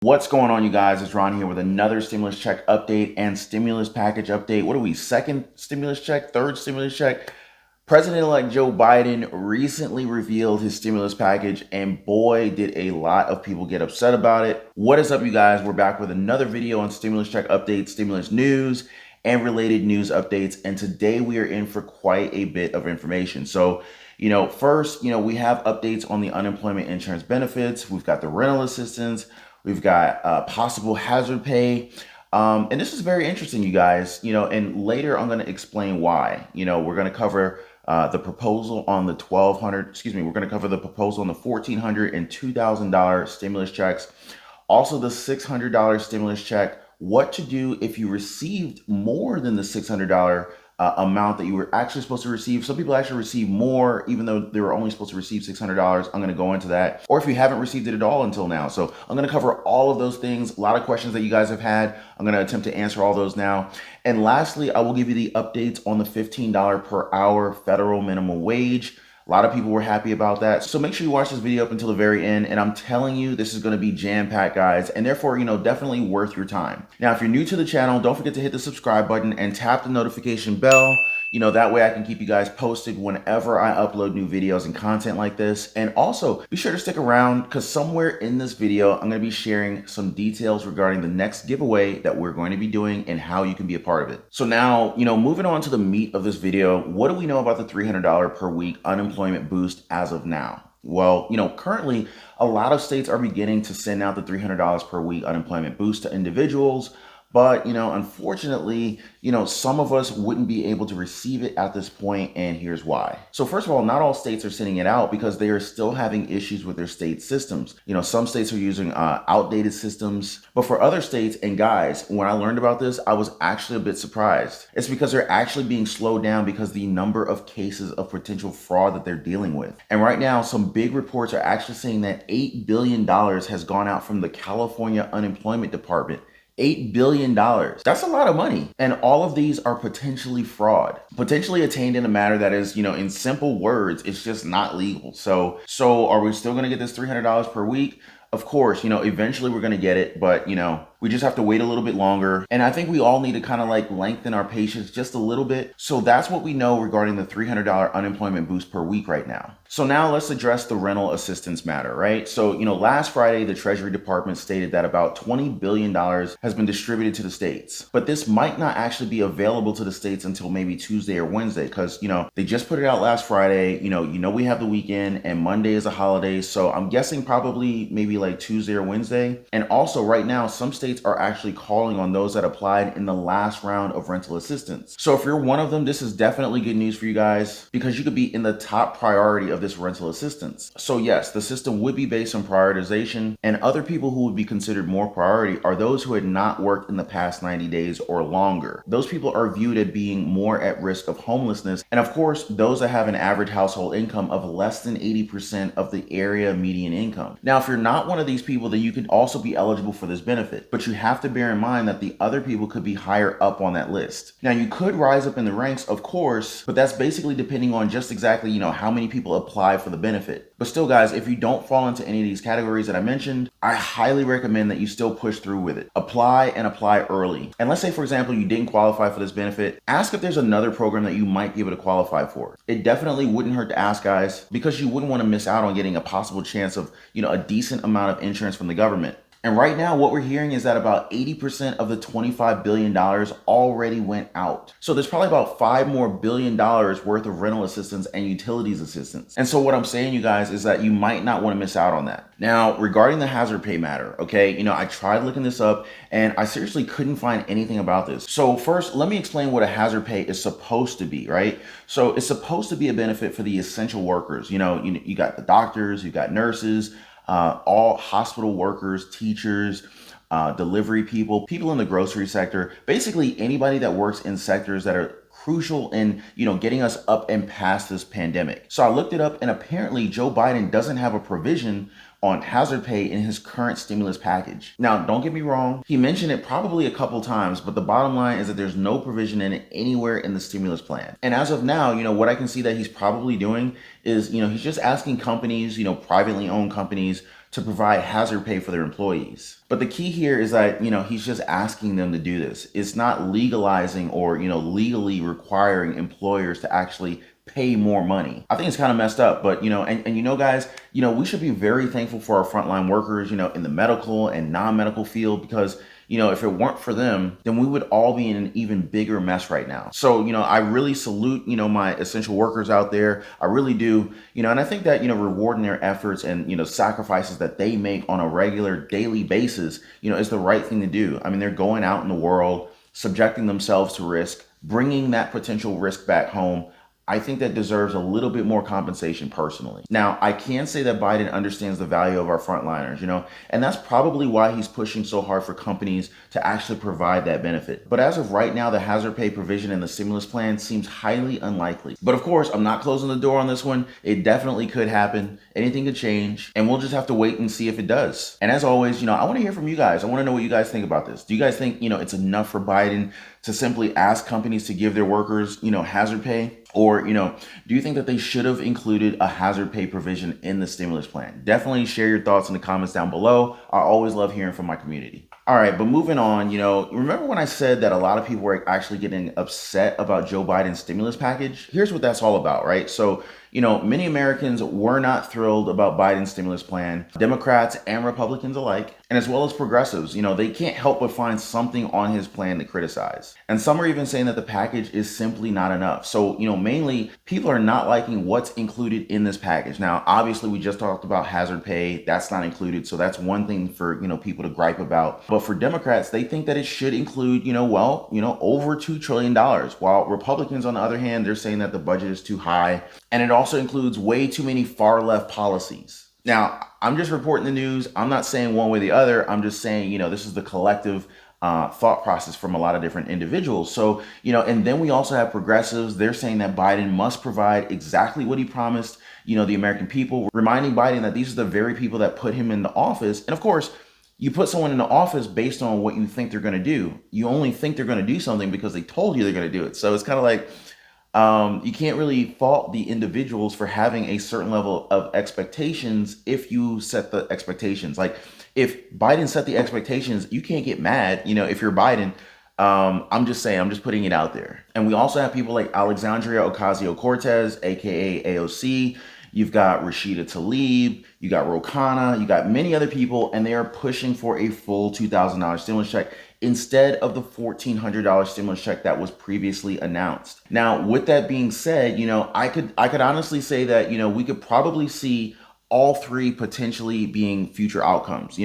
What's going on, you guys? It's Ron here with another stimulus check update and stimulus package update. What are we, second stimulus check, third stimulus check? President-elect Joe Biden recently revealed his stimulus package, and boy, did a lot of people get upset about it. What is up, you guys? We're back with another video on stimulus check updates, stimulus news, and related news updates. And today we are in for quite a bit of information. So, first, we have updates on the unemployment insurance benefits. We've got the rental assistance. We've got possible hazard pay. And this is very interesting, you guys, and later I'm going to explain why. We're going to cover the proposal on the we're going to cover the proposal on the $1,400 and $2,000 stimulus checks. Also the $600 stimulus check, what to do if you received more than the $600 amount that you were actually supposed to receive. Some people actually receive more, even though they were only supposed to receive $600. I'm going to go into that. Or if you haven't received it at all until now. So I'm going to cover all of those things. A lot of questions that you guys have had. I'm going to attempt to answer all those now. And lastly, I will give you the updates on the $15 per hour federal minimum wage. A lot of people were happy about that. So make sure you watch this video up until the very end. And I'm telling you, this is going to be jam-packed, guys. And therefore, definitely worth your time. Now, if you're new to the channel, don't forget to hit the subscribe button and tap the notification bell. That way I can keep you guys posted whenever I upload new videos and content like this. And also be sure to stick around because somewhere in this video, I'm going to be sharing some details regarding the next giveaway that we're going to be doing and how you can be a part of it. So now, moving on to the meat of this video, what do we know about the $300 per week unemployment boost as of now? Well, currently a lot of states are beginning to send out the $300 per week unemployment boost to individuals. But, unfortunately, some of us wouldn't be able to receive it at this point, and here's why. So first of all, not all states are sending it out because they are still having issues with their state systems. Some states are using outdated systems, but for other states, and guys, when I learned about this, I was actually a bit surprised. It's because they're actually being slowed down because the number of cases of potential fraud that they're dealing with. And right now, some big reports are actually saying that $8 billion has gone out from the California Unemployment Department. $8 billion. That's a lot of money. And all of these are potentially fraud, potentially attained in a manner that is, in simple words, it's just not legal. So are we still going to get this $300 per week? Of course, eventually we're going to get it, but, we just have to wait a little bit longer. And I think we all need to kind of lengthen our patience just a little bit. So that's what we know regarding the $300 unemployment boost per week right now. So now let's address the rental assistance matter, right? So, last Friday, the Treasury Department stated that about $20 billion has been distributed to the states. But this might not actually be available to the states until maybe Tuesday or Wednesday because, they just put it out last Friday. We have the weekend and Monday is a holiday. So I'm guessing probably maybe Tuesday or Wednesday. And also right now, some states are actually calling on those that applied in the last round of rental assistance. So if you're one of them, this is definitely good news for you guys because you could be in the top priority of this rental assistance. So yes, the system would be based on prioritization, and other people who would be considered more priority are those who had not worked in the past 90 days or longer. Those people are viewed as being more at risk of homelessness. And of course, those that have an average household income of less than 80% of the area median income. Now, if you're not one of these people, then you could also be eligible for this benefit. But you have to bear in mind that the other people could be higher up on that list. Now, you could rise up in the ranks, of course, but that's basically depending on just exactly, how many people apply for the benefit. But still, guys, if you don't fall into any of these categories that I mentioned, I highly recommend that you still push through with it. Apply and apply early. And let's say, for example, you didn't qualify for this benefit. Ask if there's another program that you might be able to qualify for. It definitely wouldn't hurt to ask, guys, because you wouldn't want to miss out on getting a possible chance of, a decent amount of insurance from the government. And right now, what we're hearing is that about 80% of the $25 billion already went out. So there's probably about $5 billion more worth of rental assistance and utilities assistance. And so what I'm saying, you guys, is that you might not want to miss out on that. Now, regarding the hazard pay matter, okay, I tried looking this up and I seriously couldn't find anything about this. So first, let me explain what a hazard pay is supposed to be, right? So it's supposed to be a benefit for the essential workers. You got the doctors, you got nurses, all hospital workers, teachers, delivery people, people in the grocery sector, basically anybody that works in sectors that are crucial in, getting us up and past this pandemic. So I looked it up and apparently Joe Biden doesn't have a provision on hazard pay in his current stimulus package. Now, don't get me wrong, he mentioned it probably a couple times, but the bottom line is that there's no provision in it anywhere in the stimulus plan. And as of now, what I can see that he's probably doing is, he's just asking companies, privately owned companies to provide hazard pay for their employees. But the key here is that, he's just asking them to do this. It's not legalizing or, legally requiring employers to actually pay more money. I think it's kind of messed up, but guys, we should be very thankful for our frontline workers, in the medical and non-medical field, because if it weren't for them, then we would all be in an even bigger mess right now. So, I really salute, my essential workers out there. I really do, and I think that, rewarding their efforts and, sacrifices that they make on a regular daily basis, is the right thing to do. I mean, they're going out in the world, subjecting themselves to risk, bringing that potential risk back home. I think that deserves a little bit more compensation personally. Now, I can say that Biden understands the value of our frontliners, and that's probably why he's pushing so hard for companies to actually provide that benefit. But as of right now, the hazard pay provision in the stimulus plan seems highly unlikely. But of course, I'm not closing the door on this one. It definitely could happen. Anything could change, and we'll just have to wait and see if it does. And as always, I want to hear from you guys. I want to know what you guys think about this. Do you guys think, it's enough for Biden to simply ask companies to give their workers, hazard pay? Or, do you think that they should have included a hazard pay provision in the stimulus plan? Definitely share your thoughts in the comments down below. I always love hearing from my community. All right, but moving on, remember when I said that a lot of people were actually getting upset about Joe Biden's stimulus package? Here's what that's all about, right? So, many Americans were not thrilled about Biden's stimulus plan, Democrats and Republicans alike, and as well as progressives. They can't help but find something on his plan to criticize. And some are even saying that the package is simply not enough. So, mainly people are not liking what's included in this package. Now, obviously, we just talked about hazard pay. That's not included. So that's one thing for, people to gripe about. But for Democrats, they think that it should include, over $2 trillion. While Republicans, on the other hand, they're saying that the budget is too high. And it also includes way too many far left policies. Now, I'm just reporting the news. I'm not saying one way or the other. I'm just saying, this is the collective thought process from a lot of different individuals. So, and then we also have progressives. They're saying that Biden must provide exactly what he promised, the American people, reminding Biden that these are the very people that put him in the office. And of course, you put someone in the office based on what you think they're going to do. You only think they're going to do something because they told you they're going to do it. So it's kind of like, you can't really fault the individuals for having a certain level of expectations if you set the expectations. Like if Biden set the expectations, you can't get mad, if you're Biden. I'm just saying, I'm just putting it out there. And we also have people like Alexandria Ocasio-Cortez, aka AOC. You've got Rashida Tlaib, you got Ro Khanna, you got many other people, and they are pushing for a full $2,000 stimulus check instead of the $1,400 stimulus check that was previously announced. Now, with that being said, I could honestly say that, we could probably see all three potentially being future outcomes.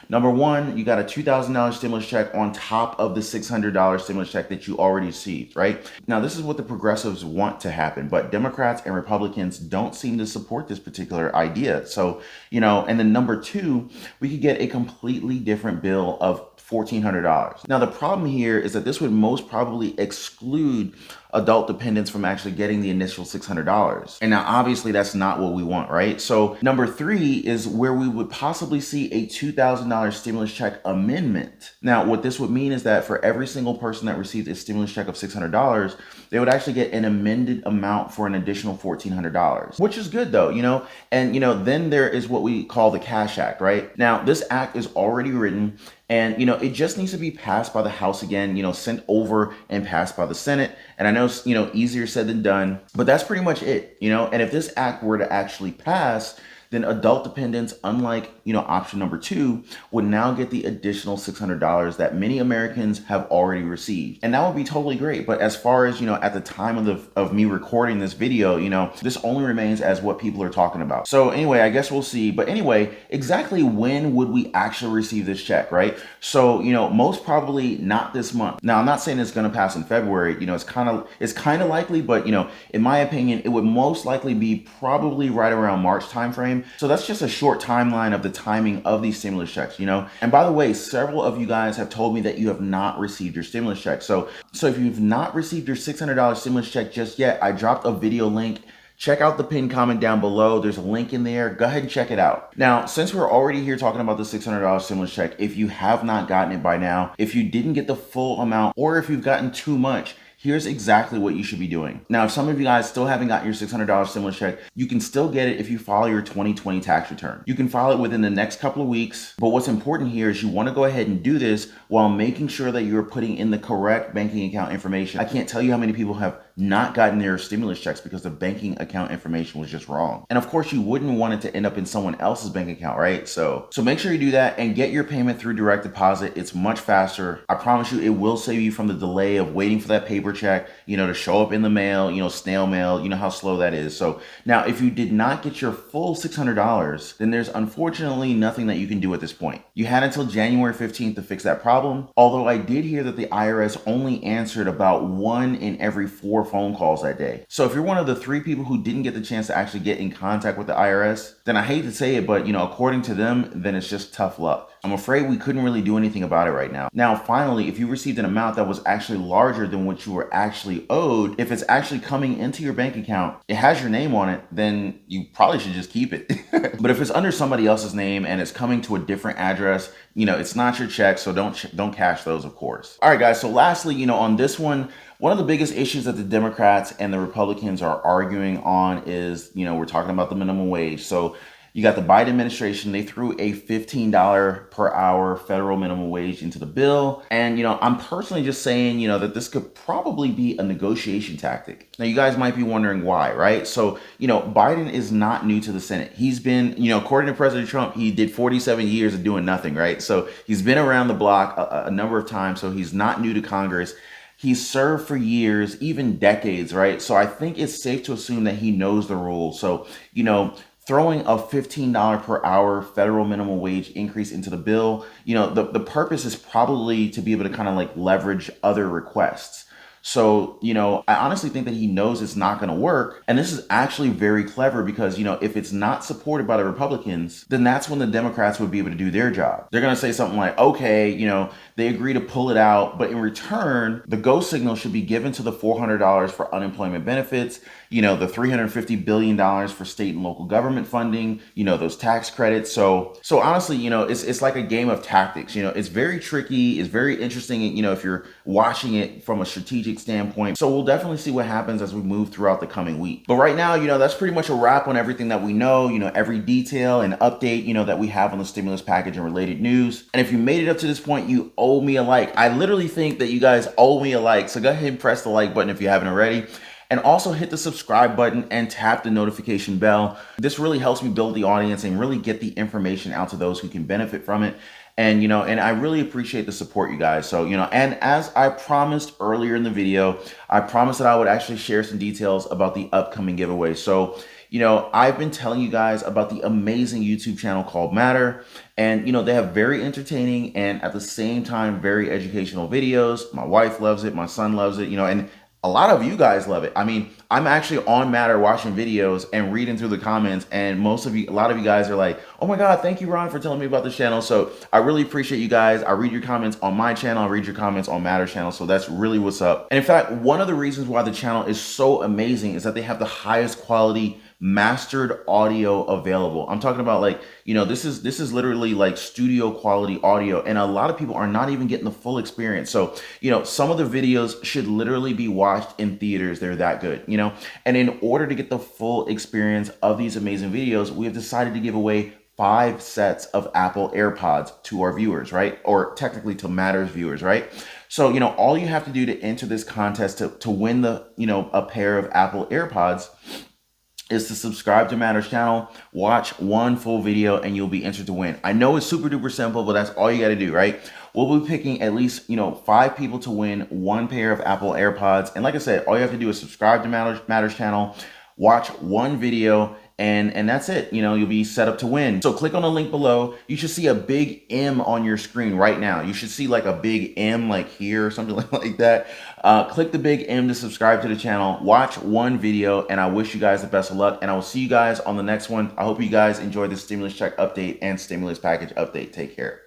Number one, you got a $2,000 stimulus check on top of the $600 stimulus check that you already received, right? Now, this is what the progressives want to happen, but Democrats and Republicans don't seem to support this particular idea. So, and then number two, we could get a completely different bill of $1,400. Now, the problem here is that this would most probably exclude adult dependents from actually getting the initial $600. And now, obviously, that's not what we want, right? So number three is where we would possibly see a $2,000 stimulus check amendment. Now, what this would mean is that for every single person that receives a stimulus check of $600, they would actually get an amended amount for an additional $1,400, which is good though, and then there is what we call the Cash Act, right? Now, this act is already written, and it just needs to be passed by the House again, sent over and passed by the Senate. And I know, easier said than done, but that's pretty much it, and if this act were to actually pass, then adult dependents, unlike, option number two, would now get the additional $600 that many Americans have already received. And that would be totally great. But as far as, at the time of me recording this video, this only remains as what people are talking about. So anyway, I guess we'll see. But anyway, exactly when would we actually receive this check, right? So, most probably not this month. Now, I'm not saying it's going to pass in February. It's kind of likely, but, in my opinion, it would most likely be probably right around March timeframe. So that's just a short timeline of the timing of these stimulus checks, And by the way, several of you guys have told me that you have not received your stimulus check. So if you've not received your $600 stimulus check just yet, I dropped a video link. Check out the pinned comment down below. There's a link in there. Go ahead and check it out. Now, since we're already here talking about the $600 stimulus check, if you have not gotten it by now, if you didn't get the full amount, or if you've gotten too much, here's exactly what you should be doing. Now, if some of you guys still haven't gotten your $600 stimulus check, you can still get it if you file your 2020 tax return. You can file it within the next couple of weeks, but what's important here is you want to go ahead and do this while making sure that you're putting in the correct banking account information. I can't tell you how many people have not gotten their stimulus checks because the banking account information was just wrong. And of course, you wouldn't want it to end up in someone else's bank account, right? So make sure you do that and get your payment through direct deposit. It's much faster. I promise you, it will save you from the delay of waiting for that paper check, to show up in the mail, snail mail, how slow that is. So now, if you did not get your full $600, then there's unfortunately nothing that you can do at this point. You had until January 15th to fix that problem. Although I did hear that the IRS only answered about 1 in every 4 phone calls that day. So if you're one of the 3 people who didn't get the chance to actually get in contact with the IRS, then I hate to say it, but according to them, then it's just tough luck. I'm afraid we couldn't really do anything about it right now. Now, finally, if you received an amount that was actually larger than what you were actually owed, if it's actually coming into your bank account, it has your name on it, then you probably should just keep it. But if it's under somebody else's name and it's coming to a different address, it's not your check, so don't cash those, of course. All right, guys, so lastly, on this one of the biggest issues that the Democrats and the Republicans are arguing on is, we're talking about the minimum wage. So you got the Biden administration, they threw a $15 per hour federal minimum wage into the bill. And, I'm personally just saying, that this could probably be a negotiation tactic. Now, you guys might be wondering why, right? So, Biden is not new to the Senate. He's been, according to President Trump, he did 47 years of doing nothing, right? So he's been around the block a number of times. So he's not new to Congress. He's served for years, even decades, right? So I think it's safe to assume that he knows the rules. So, throwing a $15 per hour federal minimum wage increase into the bill, the purpose is probably to be able to kind of like leverage other requests. So, I honestly think that he knows it's not going to work. And this is actually very clever because, if it's not supported by the Republicans, then that's when the Democrats would be able to do their job. They're going to say something like, okay, they agree to pull it out, but in return, the go signal should be given to the $400 for unemployment benefits, the $350 billion for state and local government funding, those tax credits. So honestly, it's like a game of tactics. It's very tricky. It's very interesting, if you're watching it from a strategic standpoint. So we'll definitely see what happens as we move throughout the coming week. But right now, that's pretty much a wrap on everything that we know, every detail and update, that we have on the stimulus package and related news. And if you made it up to this point, you owe me a like. I literally think that you guys owe me a like. So go ahead and press the like button if you haven't already. And also hit the subscribe button and tap the notification bell. This really helps me build the audience and really get the information out to those who can benefit from it. And, and I really appreciate the support, you guys. So, and as I promised earlier in the video, I promised that I would actually share some details about the upcoming giveaway. So, I've been telling you guys about the amazing YouTube channel called Matter. And, they have very entertaining and at the same time, very educational videos. My wife loves it. My son loves it, and a lot of you guys love it. I mean, I'm actually on Matter watching videos and reading through the comments, and a lot of you guys are like, oh my God, thank you, Ron, for telling me about this channel. So I really appreciate you guys. I read your comments on my channel. I read your comments on Matter's channel. So that's really what's up. And in fact, one of the reasons why the channel is so amazing is that they have the highest quality mastered audio available. I'm talking about this is literally like studio quality audio, and a lot of people are not even getting the full experience. So, some of the videos should literally be watched in theaters. They're that good, and in order to get the full experience of these amazing videos, we have decided to give away 5 sets of Apple AirPods to our viewers, right? Or technically to Matter's viewers, right? So, all you have to do to enter this contest to win a pair of Apple AirPods is to subscribe to Matter's channel, watch one full video, and you'll be entered to win. I know it's super duper simple, but that's all you got to do, right? We'll be picking at least, 5 people to win 1 pair of Apple AirPods. And like I said, all you have to do is subscribe to Matter's channel, watch one video, and that's it. You'll be set up to win. So click on the link below. You should see a big M on your screen right now. You should see like a big M like here or something like that. Click the big M to subscribe to the channel, watch one video, and I wish you guys the best of luck. And I will see you guys on the next one. I hope you guys enjoy the stimulus check update and stimulus package update. Take care.